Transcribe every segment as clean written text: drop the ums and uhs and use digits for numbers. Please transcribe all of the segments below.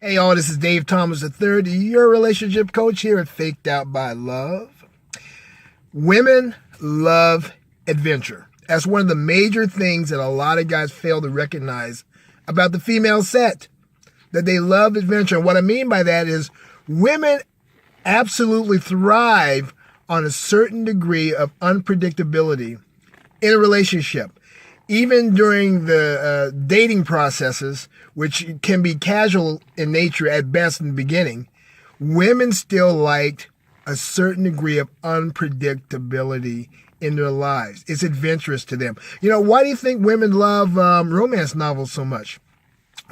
Hey, all, this is Dave Thomas III, your relationship coach here at Faked Out by Love. Women love adventure. That's one of the major things that a lot of guys fail to recognize about the female set, that they love adventure. And what I mean by that is women absolutely thrive on a certain degree of unpredictability in a relationship. Even during the dating processes, which can be casual in nature at best in the beginning, women still liked a certain degree of unpredictability in their lives. It's adventurous to them. Why do you think women love romance novels so much?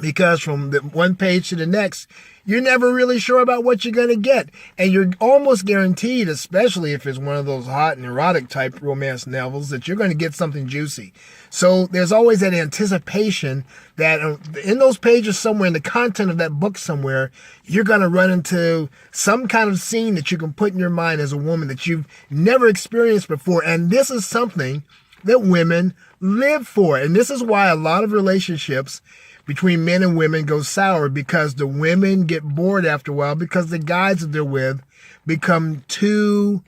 Because from the one page to the next, you're never really sure about what you're going to get. And you're almost guaranteed, especially if it's one of those hot and erotic type romance novels, that you're going to get something juicy. So there's always that anticipation that in those pages somewhere, in the content of that book somewhere, you're going to run into some kind of scene that you can put in your mind as a woman that you've never experienced before. And this is something that women live for. And this is why a lot of relationships between men and women go sour, because the women get bored after a while because the guys that they're with become too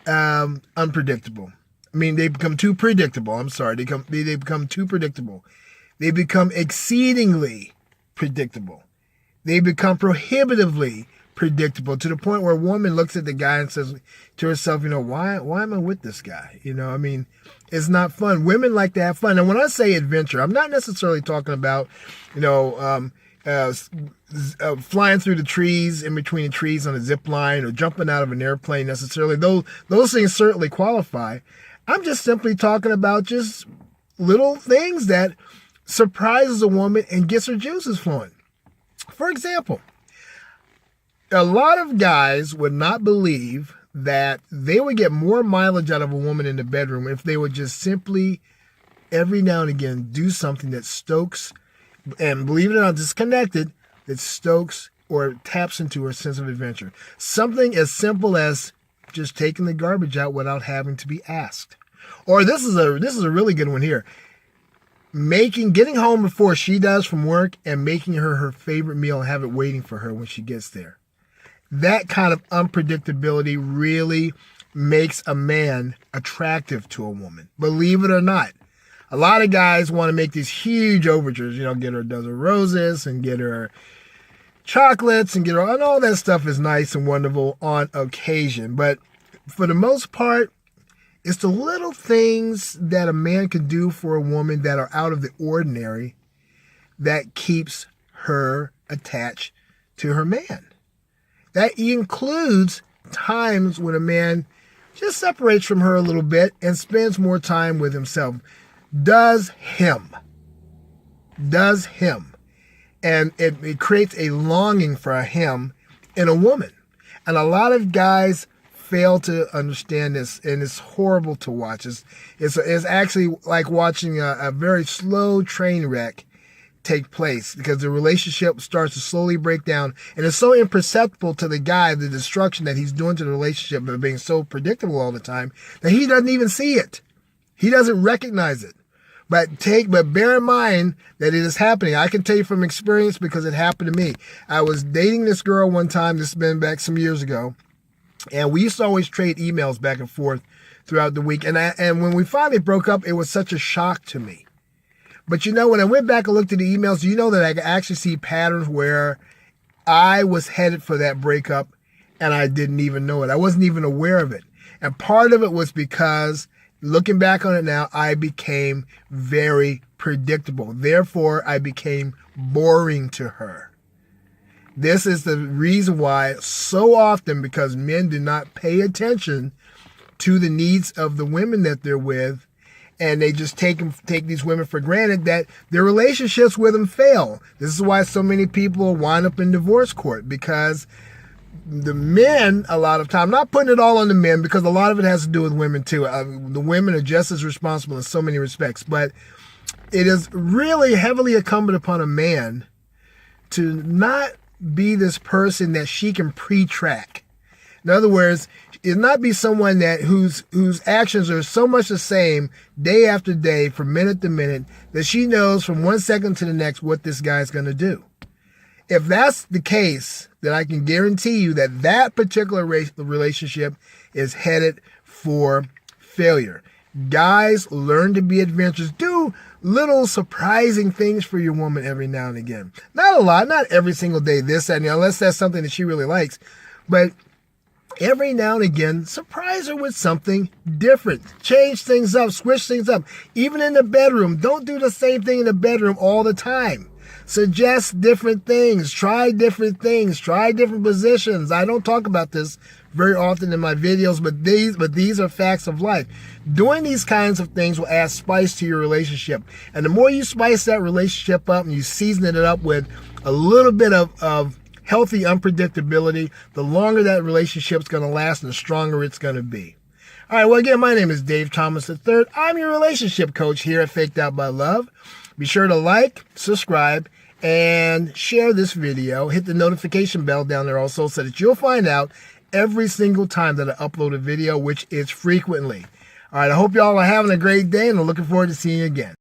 unpredictable. I mean, they become too predictable. I'm sorry. They become too predictable. They become exceedingly predictable. They become prohibitively predictable, to the point where a woman looks at the guy and says to herself, why am I with this guy? It's not fun. Women like to have fun. And when I say adventure, I'm not necessarily talking about, flying through the trees, in between the trees on a zip line, or jumping out of an airplane necessarily. Those things certainly qualify. I'm just simply talking about just little things that surprises a woman and gets her juices flowing. For example, a lot of guys would not believe that they would get more mileage out of a woman in the bedroom if they would just simply, every now and again, do something that stokes, and believe it or not, disconnected, that stokes or taps into her sense of adventure. Something as simple as just taking the garbage out without having to be asked. Or this is a really good one here. Getting home before she does from work and making her favorite meal and have it waiting for her when she gets there. That kind of unpredictability really makes a man attractive to a woman. Believe it or not. A lot of guys want to make these huge overtures, get her a dozen roses and get her chocolates and and all that stuff is nice and wonderful on occasion. But for the most part, it's the little things that a man can do for a woman that are out of the ordinary that keeps her attached to her man. That includes times when a man just separates from her a little bit and spends more time with himself. Does him. And it creates a longing for a him in a woman. And a lot of guys fail to understand this, and it's horrible to watch. It's actually like watching a very slow train wreck take place, because the relationship starts to slowly break down, and it's so imperceptible to the guy, the destruction that he's doing to the relationship by being so predictable all the time, that he doesn't even see it. He doesn't recognize it. But bear in mind that it is happening. I can tell you from experience, because it happened to me. I was dating this girl one time, this has been back some years ago, and we used to always trade emails back and forth throughout the week. And when we finally broke up, it was such a shock to me. But when I went back and looked at the emails, that I could actually see patterns where I was headed for that breakup and I didn't even know it. I wasn't even aware of it. And part of it was because, looking back on it now, I became very predictable. Therefore, I became boring to her. This is the reason why so often, because men do not pay attention to the needs of the women that they're with, and they just take these women for granted, that their relationships with them fail. This is why so many people wind up in divorce court, because the men, a lot of time, not putting it all on the men, because a lot of it has to do with women too. The women are just as responsible in so many respects, but it is really heavily incumbent upon a man to not be this person that she can pre-track. In other words, is not be someone that whose actions are so much the same day after day, from minute to minute, that she knows from one second to the next what this guy's going to do. if that's the case, then I can guarantee you that that particular relationship is headed for failure. Guys, learn to be adventurous. Do little surprising things for your woman every now and again. Not a lot, not every single day, this, that, and the other, unless that's something that she really likes. But every now and again, surprise her with something different. Change things up, switch things up. Even in the bedroom, don't do the same thing in the bedroom all the time. Suggest different things, try different positions. I don't talk about this very often in my videos, but these are facts of life. Doing these kinds of things will add spice to your relationship. And the more you spice that relationship up and you season it up with a little bit of healthy unpredictability, the longer that relationship's going to last and the stronger it's going to be. All right, well, again, my name is Dave Thomas III. I'm your relationship coach here at Faked Out by Love. Be sure to like, subscribe, and share this video. Hit the notification bell down there also so that you'll find out every single time that I upload a video, which is frequently. All right, I hope y'all are having a great day, and I'm looking forward to seeing you again.